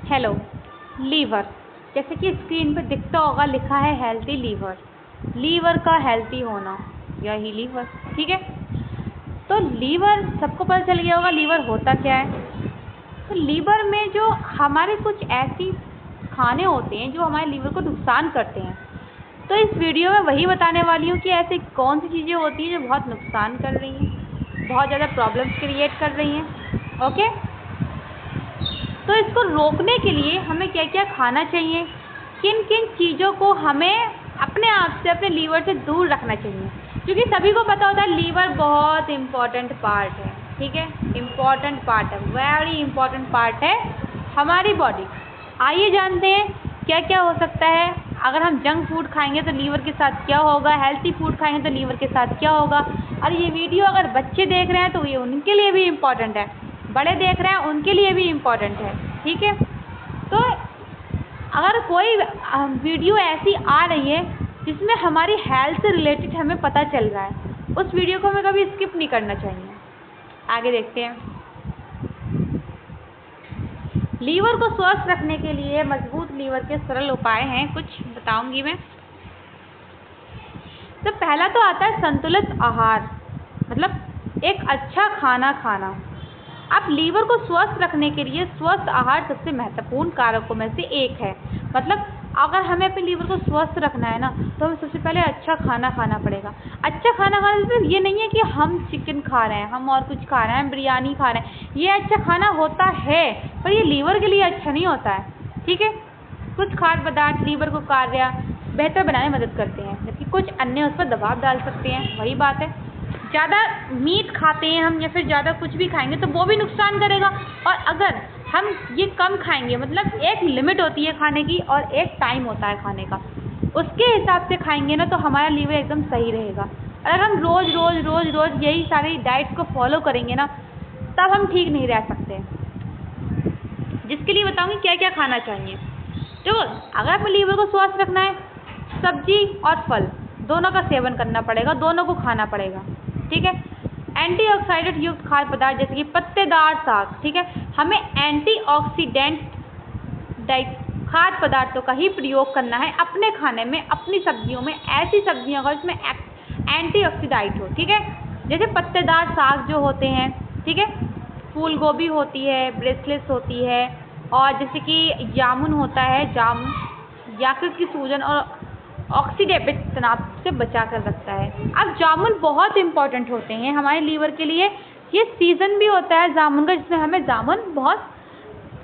Hello, liver, जैसे कि screen पे दिखता होगा लिखा है हेल्थी लीवर, लीवर का हेल्थी होना, यही लीवर, ठीक है। तो लीवर सबको पता चल गया होगा लीवर होता क्या है। तो लीवर में जो हमारे कुछ ऐसी खाने होते हैं जो हमारे लीवर को नुकसान करते हैं, तो इस वीडियो में वही बताने वाली हूँ कि ऐसी कौन सी चीज़ें होती हैं जो बहुत नुकसान कर रही हैं, बहुत ज़्यादा प्रॉब्लम्स क्रिएट कर रही हैं। ओके, तो इसको रोकने के लिए हमें क्या क्या खाना चाहिए, किन किन चीज़ों को हमें अपने आप से, अपने लीवर से दूर रखना चाहिए, क्योंकि सभी को पता होता है लीवर बहुत इम्पॉर्टेंट पार्ट है, ठीक है, इम्पॉर्टेंट पार्ट है, वेरी इम्पॉर्टेंट पार्ट है हमारी बॉडी। आइए जानते हैं क्या क्या हो सकता है। अगर हम जंक फूड खाएंगे तो लीवर के साथ क्या होगा, हेल्थी फूड खाएंगे तो लीवर के साथ क्या होगा। और ये वीडियो अगर बच्चे देख रहे हैं तो ये उनके लिए भी इम्पॉर्टेंट है, बड़े देख रहे हैं उनके लिए भी इम्पॉर्टेंट है, ठीक है। तो अगर कोई वीडियो ऐसी आ रही है जिसमें हमारी हेल्थ से रिलेटेड हमें पता चल रहा है, उस वीडियो को हमें कभी स्किप नहीं करना चाहिए। आगे देखते हैं। लीवर को स्वस्थ रखने के लिए मजबूत लीवर के सरल उपाय हैं, कुछ बताऊंगी मैं। तो पहला तो आता है संतुलित आहार, मतलब एक अच्छा खाना खाना। अब लीवर को स्वस्थ रखने के लिए स्वस्थ आहार सबसे महत्वपूर्ण कारकों में से एक है। मतलब अगर हमें अपने लीवर को स्वस्थ रखना है ना, तो हमें सबसे पहले अच्छा खाना खाना पड़ेगा। अच्छा खाना खाने से ये नहीं है कि हम चिकन खा रहे हैं, हम और कुछ खा रहे हैं, बिरयानी खा रहे हैं, ये अच्छा खाना होता है पर ये लीवर के लिए अच्छा नहीं होता है, ठीक है। कुछ खाद्य पदार्थ लीवर को कार्य बेहतर बनाने में मदद करते हैं, जबकि कुछ अन्य उस पर दबाव डाल सकते हैं। वही बात है, ज़्यादा मीट खाते हैं हम या फिर ज़्यादा कुछ भी खाएंगे तो वो भी नुकसान करेगा। और अगर हम ये कम खाएंगे, मतलब एक लिमिट होती है खाने की और एक टाइम होता है खाने का, उसके हिसाब से खाएंगे ना तो हमारा लीवर एकदम सही रहेगा। अगर हम रोज़ रोज़ रोज़ रोज़ यही सारी डाइट को फॉलो करेंगे ना, तब हम ठीक नहीं रह सकते। जिसके लिए बताऊँगी क्या क्या खाना चाहिए। तो अगर अपने लीवर को स्वस्थ रखना है, सब्जी और फल दोनों का सेवन करना पड़ेगा, दोनों को खाना पड़ेगा, ठीक है। एंटीऑक्सीडेंट युक्त खाद्य पदार्थ जैसे कि पत्तेदार साग, ठीक है, हमें एंटीऑक्सीडेंट खाद्य पदार्थों का ही प्रयोग करना है अपने खाने में, अपनी सब्जियों में। ऐसी सब्जियों का जिसमें एंटीऑक्सीडेंट हो, ठीक है, जैसे पत्तेदार साग जो होते हैं, ठीक है, फूल गोभी होती है, ब्रेसलेट्स होती है, और जैसे कि जामुन होता है, जामुन यकृत की सूजन और ऑक्सीडेटिव तनाव से बचा कर रखता है। अब जामुन बहुत इंपॉर्टेंट होते हैं हमारे लीवर के लिए। ये सीज़न भी होता है जामुन का, जिसमें हमें जामुन बहुत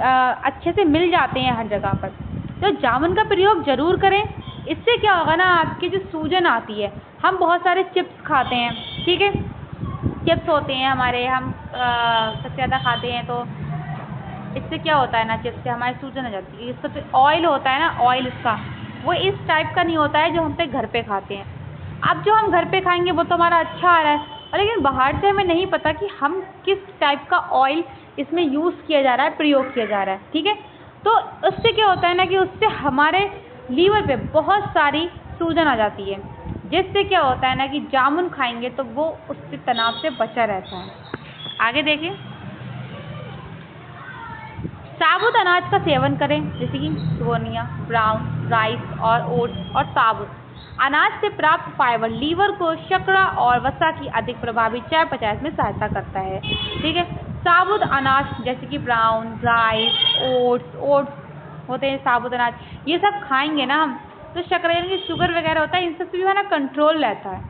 अच्छे से मिल जाते हैं हर जगह पर। तो जामुन का प्रयोग ज़रूर करें। इससे क्या होगा ना, आपकी जो सूजन आती है, हम बहुत सारे चिप्स खाते हैं, ठीक है, चिप्स होते हैं हमारे, हम सबसे ज़्यादा खाते हैं, तो इससे क्या होता है ना, चिप्स से हमारी सूजन आ जाती है। इसका तो ऑयल होता है ना, ऑयल इसका वो इस टाइप का नहीं होता है जो हम पे घर पे खाते हैं। अब जो हम घर पे खाएंगे वो तो हमारा अच्छा आ रहा है, और लेकिन बाहर से हमें नहीं पता कि हम किस टाइप का ऑयल इसमें यूज़ किया जा रहा है, प्रयोग किया जा रहा है, ठीक है। तो उससे क्या होता है ना कि उससे हमारे लीवर पे बहुत सारी सूजन आ जाती है, जिससे क्या होता है ना कि जामुन खाएंगे तो वो उससे तनाव से बचा रहता है। आगे देखिए, साबुत अनाज का सेवन करें, जैसे कि सोनिया, ब्राउन राइस और ओट्स। और साबुत अनाज से प्राप्त फाइबर लीवर को शर्करा और वसा की अधिक प्रभावी चयापचय में सहायता करता है, ठीक है। साबुत अनाज जैसे कि ब्राउन राइस, ओट्स होते हैं साबुत अनाज, ये सब खाएंगे ना हम तो शर्करा यानी कि शुगर वगैरह होता है, इन सब से भी ना कंट्रोल रहता है।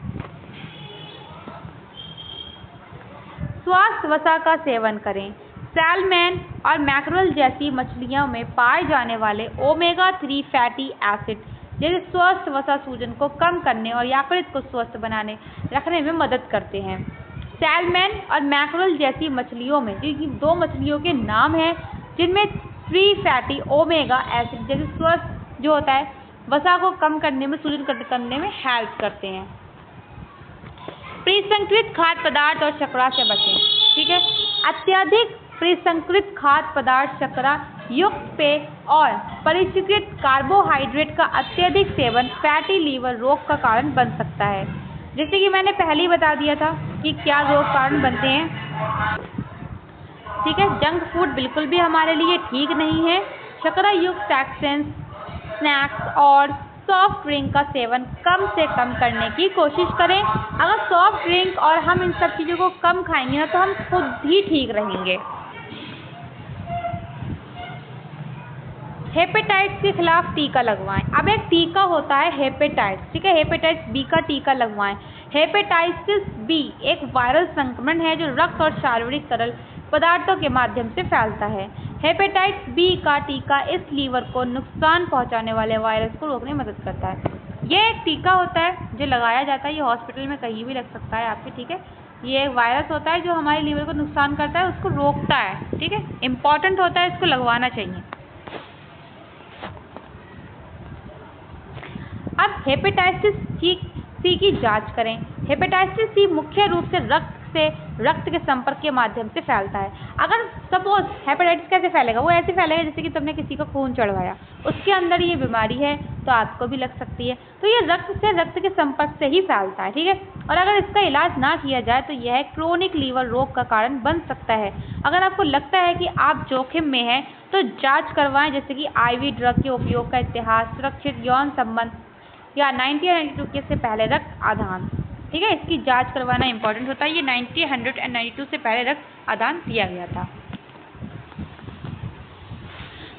स्वास्थ्य वसा का सेवन करें। सैल्मन और मैक्रेल जैसी मछलियों में पाए जाने वाले ओमेगा 3 फैटी एसिड जैसे स्वस्थ वसा सूजन को कम करने और यकृत को स्वस्थ बनाने रखने में मदद करते हैं। सैल्मन और मैक्रेल जैसी मछलियों में, ये दो मछलियों के नाम हैं जिनमें 3 फैटी ओमेगा एसिड जैसे स्वस्थ जो होता है वसा को कम करने में, सूजन करने में हेल्प करते हैं। परिसंकृत खाद्य पदार्थ और शर्करा से बचें, ठीक है। अत्यधिक परिसंकृत खाद्य पदार्थ, शर्करा युक्त पेय और परिष्कृत कार्बोहाइड्रेट का अत्यधिक सेवन फैटी लीवर रोग का कारण बन सकता है। जैसे कि मैंने पहले ही बता दिया था कि क्या रोग कारण बनते हैं, ठीक है। जंक फूड बिल्कुल भी हमारे लिए ठीक नहीं है, शर्करा युक्त स्नैक्स और सॉफ्ट ड्रिंक का सेवन कम से कम करने की कोशिश करें। अगर सॉफ्ट ड्रिंक और हम इन सब चीज़ों को कम खाएंगे ना तो हम खुद ही ठीक रहेंगे। हेपेटाइटिस के खिलाफ टीका लगवाएं। अब एक टीका होता है हेपेटाइटिस, ठीक है, हेपेटाइटिस बी का टीका लगवाएं। हेपेटाइटिस बी एक वायरल संक्रमण है जो रक्त और शारीरिक तरल पदार्थों के माध्यम से फैलता है। हेपेटाइटिस बी का टीका इस लीवर को नुकसान पहुंचाने वाले वायरस को रोकने में मदद करता है। यह एक टीका होता है जो लगाया जाता है, ये हॉस्पिटल में कहीं भी लग सकता है आपके, ठीक है। ये एक वायरस होता है जो हमारे लीवर को नुकसान करता है, उसको रोकता है, ठीक है, इंपॉर्टेंट होता है, इसको लगवाना चाहिए। अब हेपेटाइटिस सी की जांच करें। हेपेटाइटिस सी मुख्य रूप से रक्त के संपर्क के माध्यम से फैलता है। अगर सपोज हेपेटाइटिस कैसे फैलेगा, वो ऐसे फैलेगा जैसे कि तुमने किसी को खून चढ़वाया, उसके अंदर ये बीमारी है तो आपको भी लग सकती है। तो ये रक्त के संपर्क से ही फैलता है, ठीक है। और अगर इसका इलाज ना किया जाए तो यह क्रोनिक लीवर रोग का कारण बन सकता है। अगर आपको लगता है कि आप जोखिम में हैं तो जाँच करवाएं, जैसे कि IV ड्रग के उपयोग का इतिहास, सुरक्षित यौन संबंध या 90 या 92 के से पहले रक्त आदान, ठीक है, इसकी जांच करवाना इंपॉर्टेंट होता है। ये 90, 100 और 92 से पहले रक्त आदान दिया गया था।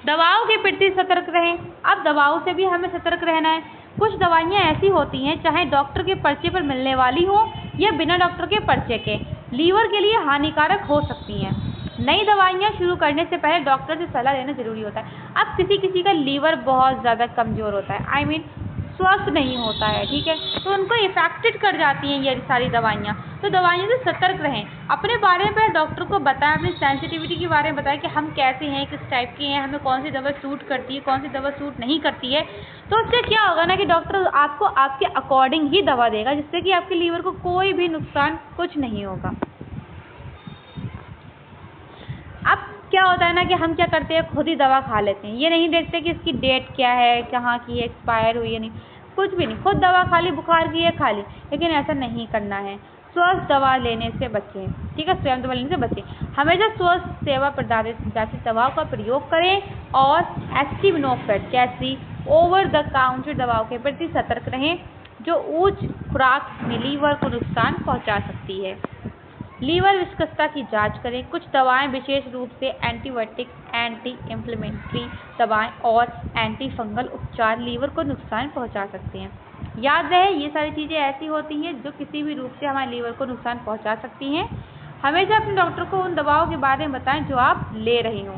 दवाओं के प्रति सतर्क रहें। अब दवाओं से भी हमें सतर्क रहना है। कुछ दवाइयाँ ऐसी होती हैं, चाहे डॉक्टर के पर्चे पर मिलने वाली हो या बिना डॉक्टर के पर्चे के, लीवर के लिए हानिकारक हो सकती हैं। नई दवाइयाँ शुरू करने से पहले डॉक्टर से सलाह लेना जरूरी होता है। अब किसी का लीवर बहुत ज़्यादा कमज़ोर होता है, स्वस्थ नहीं होता है, ठीक है, तो उनको इफेक्टेड कर जाती हैं ये सारी दवाइयाँ। तो दवाइयों से सतर्क रहें। अपने बारे में डॉक्टर को बताएं, अपनी सेंसिटिविटी के बारे में बताएं कि हम कैसे हैं, किस टाइप के हैं, हमें कौन सी दवा सूट करती है, कौन सी दवा सूट नहीं करती है। तो उससे क्या होगा ना कि डॉक्टर आपको आपके अकॉर्डिंग ही दवा देगा, जिससे कि आपके लीवर को कोई भी नुकसान कुछ नहीं होगा। अब क्या होता है ना कि हम क्या करते हैं, खुद ही दवा खा लेते हैं, ये नहीं देखते कि इसकी डेट क्या है, कहाँ की है, एक्सपायर हुई है नहीं, कुछ भी नहीं, खुद दवा खा ली, बुखार की है खा ली। लेकिन ऐसा नहीं करना है। स्वस्थ दवा लेने से बचें, ठीक है, स्वयं दवा लेने से बचें। हमेशा स्वस्थ सेवा प्रदाता दवाओं का प्रयोग करें और एसिटामिनोफेन जैसी ओवर द काउंटर दवाओं के प्रति सतर्क रहें जो उच्च खुराक में लीवर को नुकसान पहुंचा सकती है। लीवर विस्कसता की जांच करें। कुछ दवाएं, विशेष रूप से एंटीबायोटिक, एंटी इन्फ्लेमेटरी दवाएं और एंटी फंगल उपचार लीवर को नुकसान पहुंचा सकते हैं। याद रहे, ये सारी चीज़ें ऐसी होती हैं जो किसी भी रूप से हमारे लीवर को नुकसान पहुंचा सकती हैं। हमेशा अपने डॉक्टर को उन दवाओं के बारे में बताएं जो आप ले रहे हो।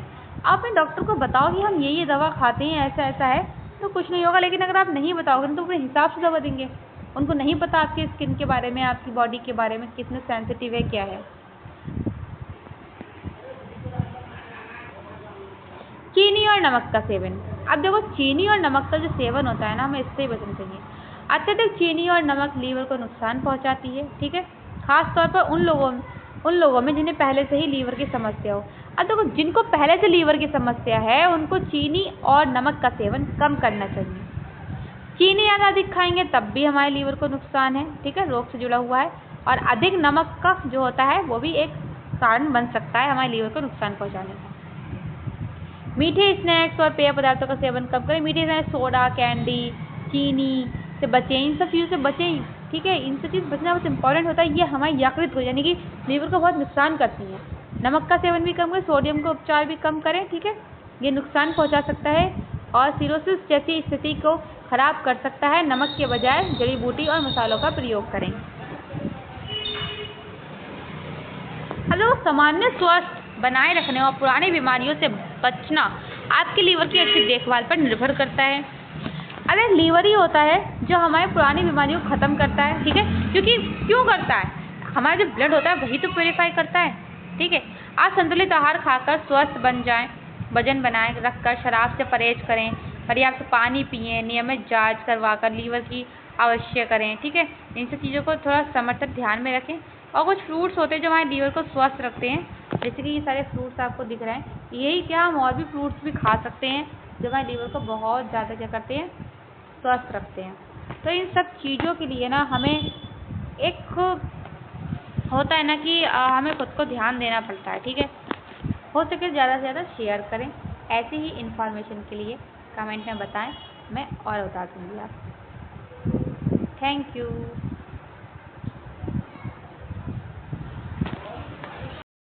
आप अपने डॉक्टर को बताओ कि हम ये दवा खाते हैं, ऐसा ऐसा है, तो कुछ नहीं होगा। लेकिन अगर आप नहीं बताओगे तो अपने हिसाब से दवा देंगे। उनको नहीं पता आपकी स्किन के बारे में, आपकी बॉडी के बारे में, कितने सेंसिटिव है, क्या है। चीनी और नमक का सेवन। अब देखो, चीनी और नमक का जो सेवन होता है ना, हमें इससे ही बचना चाहिए। अत्यधिक चीनी और नमक लीवर को नुकसान पहुंचाती है, ठीक है, खास तौर पर उन लोगों में जिन्हें पहले से ही लीवर की समस्या हो। अब देखो, जिनको पहले से लीवर की समस्या है उनको चीनी और नमक का सेवन कम करना चाहिए। चीनी ज़्यादा अधिक खाएंगे तब भी हमारे लीवर को नुकसान है, ठीक है, रोग से जुड़ा हुआ है। और अधिक नमक का जो होता है वो भी एक कारण बन सकता है हमारे लीवर को नुकसान पहुंचाने का। मीठे स्नैक्स और पेय पदार्थों का सेवन कम करें। मीठे स्नैक्स, सोडा, कैंडी, चीनी से बचें, इन सब चीज़ों से बचें, ठीक है, इन सब चीज़ बचना बहुत इंपॉर्टेंट होता है। ये हमारी यकृत को, यानी कि लीवर को बहुत नुकसान करती हैं। नमक का सेवन भी कम करें, सोडियम का उपचार भी कम करें, ठीक है, ये नुकसान पहुँचा सकता है और सिरोसिस जैसी स्थिति को खराब कर सकता है। नमक के बजाय जड़ी बूटी और मसालों का प्रयोग करें। हेलो, सामान्य स्वास्थ्य बनाए रखने और पुरानी बीमारियों से बचना आपके लीवर की अच्छी देखभाल पर निर्भर करता है। अब एक लीवर ही होता है जो हमारी पुरानी बीमारियों को ख़त्म करता है, ठीक है, क्योंकि क्यों करता है, हमारा जो ब्लड होता है वही तो प्योरीफाई करता है, ठीक है। आप संतुलित आहार खाकर स्वस्थ बन जाएं, वजन बनाए रखकर शराब से परहेज करें, पर्याप्त पानी पिएं, नियमित जांच करवाकर लीवर की अवश्य करें, ठीक है। इन सब चीज़ों को थोड़ा समर्थक ध्यान में रखें। और कुछ फ्रूट्स होते हैं जो हमारे लीवर को स्वस्थ रखते हैं, जैसे कि ये सारे फ्रूट्स आपको दिख रहे हैं, यही क्या, हम और भी फ्रूट्स भी खा सकते हैं जो हमारे लीवर को बहुत ज़्यादा क्या करते हैं, स्वस्थ रखते हैं। तो इन सब चीज़ों के लिए ना हमें एक होता है ना कि हमें खुद को ध्यान देना पड़ता है, ठीक है। हो सके ज़्यादा से ज़्यादा शेयर करें। ऐसी ही इन्फॉर्मेशन के लिए कमेंट में बताएं, मैं और बता दूँगी आपको। Thank you.